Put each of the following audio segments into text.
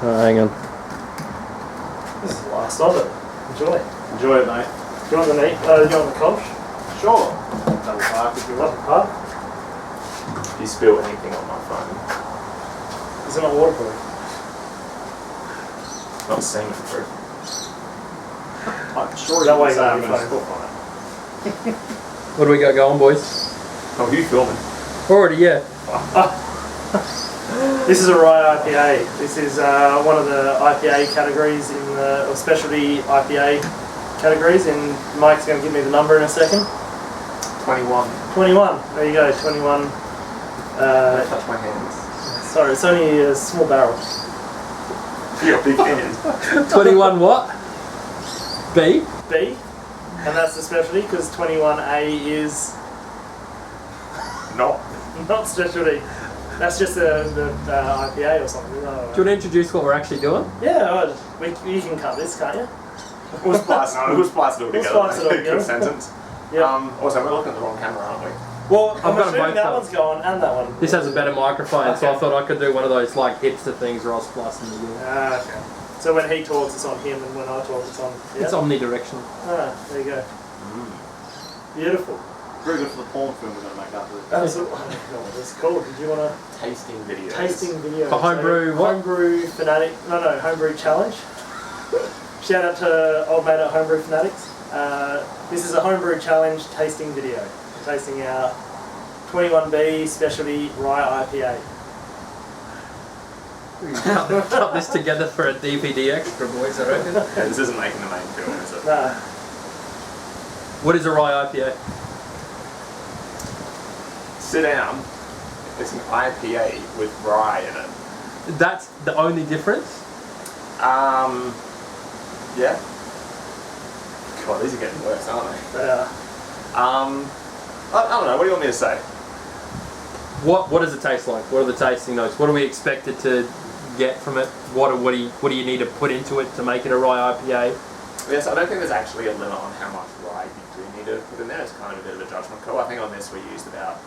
Hang on. This is the last of it. Enjoy. Enjoy it, mate. Do you want the meat? Do you want the cosh? Sure. Double park if you want. Double park? If you spill anything on my phone. Is it not waterproof? Not semen proof. I'm sure That you way can say I'm you going to phone. spit on it. What do we got going, boys? Oh, you filming? Already, yeah. This is a Rye IPA. This is one of the IPA categories in the, or specialty IPA categories, and Mike's going to give me the number in a second. 21. 21. There you go, 21. Don't touch my hands. Sorry, it's only a small barrel. You're a big hands. 21 what? B? B, and that's the specialty because 21A is Not. not specialty. That's just the IPA or something. Do you want to introduce what we're actually doing? Yeah, you can cut this, can't you? We'll splice it all together. We'll splice it all together. Good sentence. Yeah. Also, we're looking at the wrong camera, aren't we? Well, I'm got them assuming both that done. one's going and that one. This has a better microphone, so I Okay. thought I could do one of those like hipster things where I'll splice in the middle. Okay. So when he talks, it's on him, and when I talk, it's on. Yeah? It's omnidirectional. Ah, there you go. Beautiful. Very good for the porn film we're going to make after this. That's what, I don't know what it's called. Did you want to Tasting videos. tasting video? For homebrew, what? Homebrew fanatic. No, homebrew challenge. Shout out to old mate at Homebrew Fanatics. This is a homebrew challenge tasting video. We're tasting our 21B specialty Rye IPA. Cut this together for a DVD extra, boys, I reckon. Yeah, this isn't making the main film, is it? Nah. What is a Rye IPA? Sit down. It's an IPA with rye in it. That's the only difference? Yeah. God, these are getting worse, aren't they? I don't know. What do you want me to say? What does it taste like? What are the tasting notes? What are we expected to get from it? What do you need to put into it to make it a Rye IPA? Yes, I don't think there's actually a limit on how much rye you do need to put in there. It's kind of a bit of a judgment call. I think on this we used about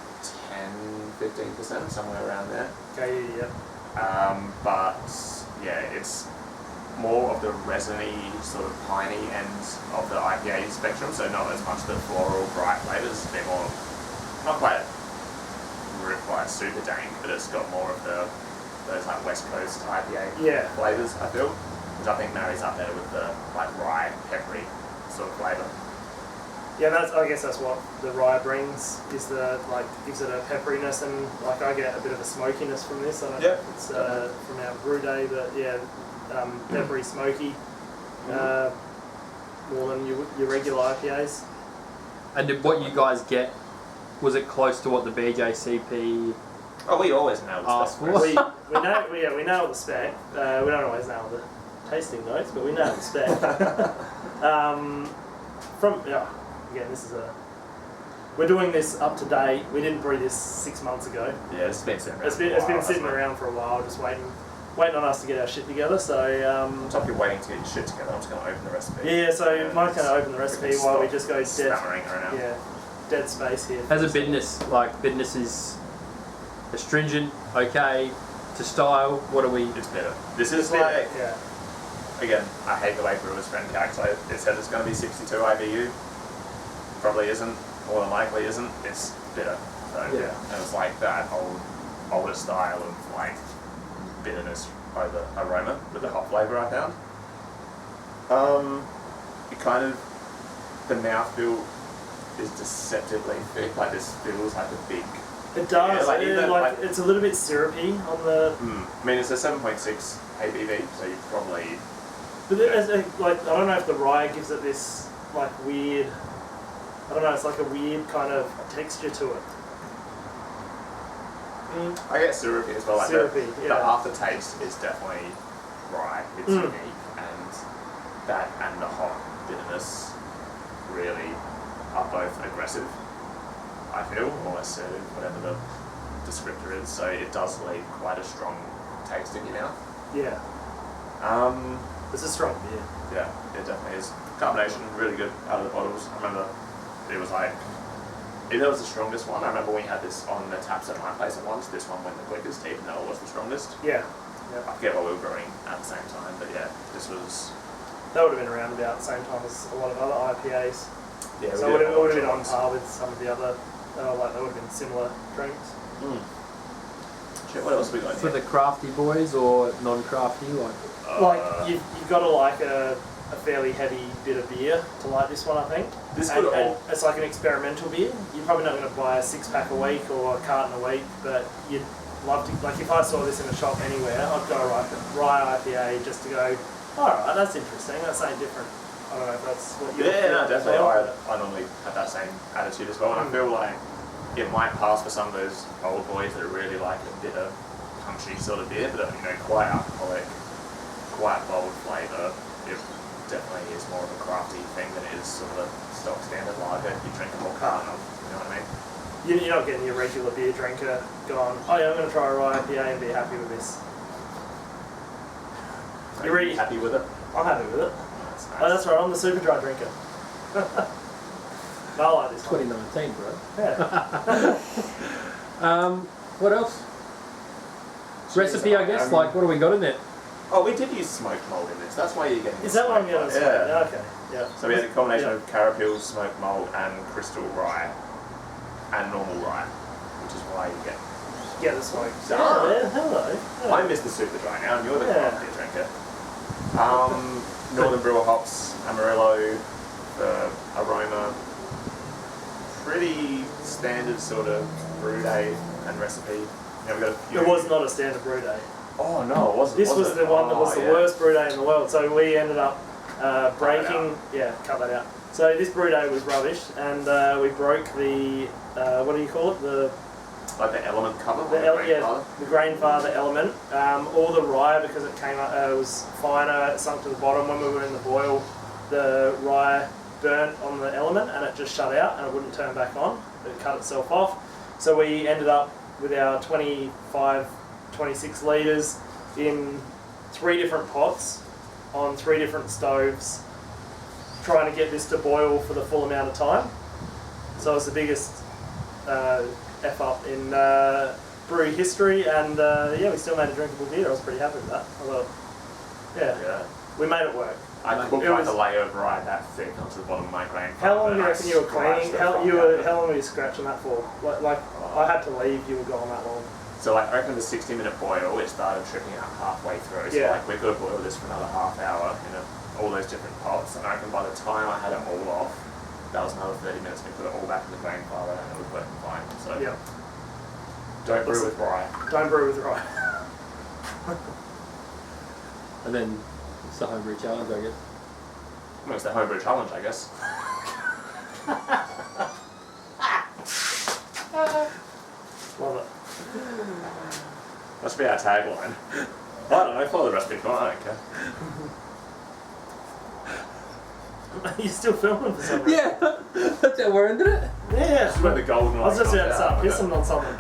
10-15%, somewhere around there. Okay, yeah. But yeah, it's more of the resiny, sort of piney end of the IPA spectrum, so not as much the floral, bright flavours. They're more, not quite super dank, but it's got more of those like West Coast IPA flavours, I feel, which I think marries up better with the like rye, peppery sort of flavour. Yeah, I guess that's what the rye brings, is gives it a pepperiness, and like I get a bit of a smokiness from this. I don't know if it's from our brew day, but yeah, peppery, smoky, more than your regular IPAs. And did what you guys get, was it close to what the BJCP Oh, we always nail the asked spec. for? we nail the spec. We don't always nail the tasting notes, but we nail the spec. Again, we're doing this up to date. We didn't brew this 6 months ago. Yeah, it's been sitting around. It's been sitting around for a while, just waiting on us to get our shit together. So on top of you waiting to get your shit together, I'm just going to open the recipe. yeah, so Mike's going to open the recipe while we just go stammering around. dead space here. As a bitterness, bitterness is astringent, okay, to style, what are we? It's better. This is again, I hate the way Brewer's friend calculated. It says it's going to be 62 IBU. Probably isn't, more than likely isn't. It's bitter. So and it's like that older style of like bitterness over aroma with the hop flavour I found. It kind of, the mouthfeel is deceptively thick. Like this feels like a big. It does. It's a little bit syrupy on the. I mean, it's a 7.6 ABV, so you probably. But I don't know if the rye gives it this weird. I don't know. It's like a weird kind of texture to it. I get syrupy as well. Like syrupy, the aftertaste is definitely rye. It's unique, and that and the hot bitterness really are both aggressive. I feel, or assertive, whatever the descriptor is. So it does leave quite a strong taste in your mouth. Yeah. It's a strong beer. Yeah, it definitely is. Carbonation, really good out of the bottles. I remember it was like, it was the strongest one. I remember we had this on the taps at my place at once. This one went the quickest, even though it was the strongest. Yeah. Yep. I forget what we were brewing at the same time, but yeah, this was. That would have been around about the same time as a lot of other IPAs. Yeah, So it would have been on par with some of the other, like they would have been similar drinks. Shit, what else have we got For here? the crafty boys or non-crafty, like Like you've got to like a fairly heavy bit of beer to like this one, I think. This and, could and all. it's like an experimental beer. You're probably not going to buy a 6-pack a week or a carton a week, but you'd love to. Like if I saw this in a shop anywhere, I'd go Rye IPA just to go. All right, that's interesting. That's something different. I don't know if that's what you. Yeah, no, as definitely. well. I normally have that same attitude as well, and I feel like it might pass for some of those old boys that really like a bit of punchy sort of beer, but quite alcoholic, quite bold flavour. It definitely is more of a crafty thing than it is sort of a stock standard lager. You drink a whole carton of, you know what I mean? You're not getting your regular beer drinker going, oh yeah, I'm going to try a Rye IPA and be happy with this. So You're really happy with it? I'm happy with it. That's nice. Oh, that's right, I'm the super dry drinker. No, I like this one. 2019, bro. Yeah. What else? Recipe, I guess. Like, what do we got in there? Oh, we did use smoked malt in this. That's why you're getting. Is that what I'm going to say? Yeah. Okay. Yeah. So we had a combination of Carapil, smoked malt, and crystal rye, and normal rye, which is why you get. Get the smoke. Ah. Yeah, hello. I'm Mr. Super Dry now, and you're the Yeah. craft beer drinker. Northern Brewer hops, Amarillo, the aroma, pretty standard sort of brew day and recipe. We got a few. It was not a standard brew day. Oh no, it wasn't. This was was it? the one that was the yeah. worst brew day in the world. So we ended up breaking. out. Yeah, cut that out. So this brew day was rubbish, and we broke the what do you call it? Like the element cover. The grain father element. All the rye, because it came up, it was finer, it sunk to the bottom. When we were in the boil, the rye burnt on the element and it just shut out and it wouldn't turn back on. It cut itself off. So we ended up with our 25, 26 litres in 3 different pots on 3 different stoves, trying to get this to boil for the full amount of time. So it was the biggest F up in brewery history, and yeah, we still made a drinkable beer. I was pretty happy with that. I thought, yeah, we made it work. I cooked It like was- a layer of rye that thick onto the bottom of my grain. How long do you and I reckon you were cleaning? scratched the How fuck long were you scratching that for? Like I had to leave. You were gone that long. So like I reckon the 60-minute boil, it started tripping out halfway through. So Yeah. like we've got to boil this for another half hour in all those different pots. And I reckon by the time I had it all off, that was another 30 minutes. We put it all back in the grain father and it was working fine. So Yeah. don't brew with rye. Don't brew with rye. And then it's the homebrew challenge, I guess. Well, it's the homebrew challenge, I guess. Love it. That should be our tagline. I don't know, follow the recipe if you want, I don't care. Are you still filming for some reason? Yeah, that's how we're ending it. Yeah. Just when the golden I was just light about to comes start out, pissing on something.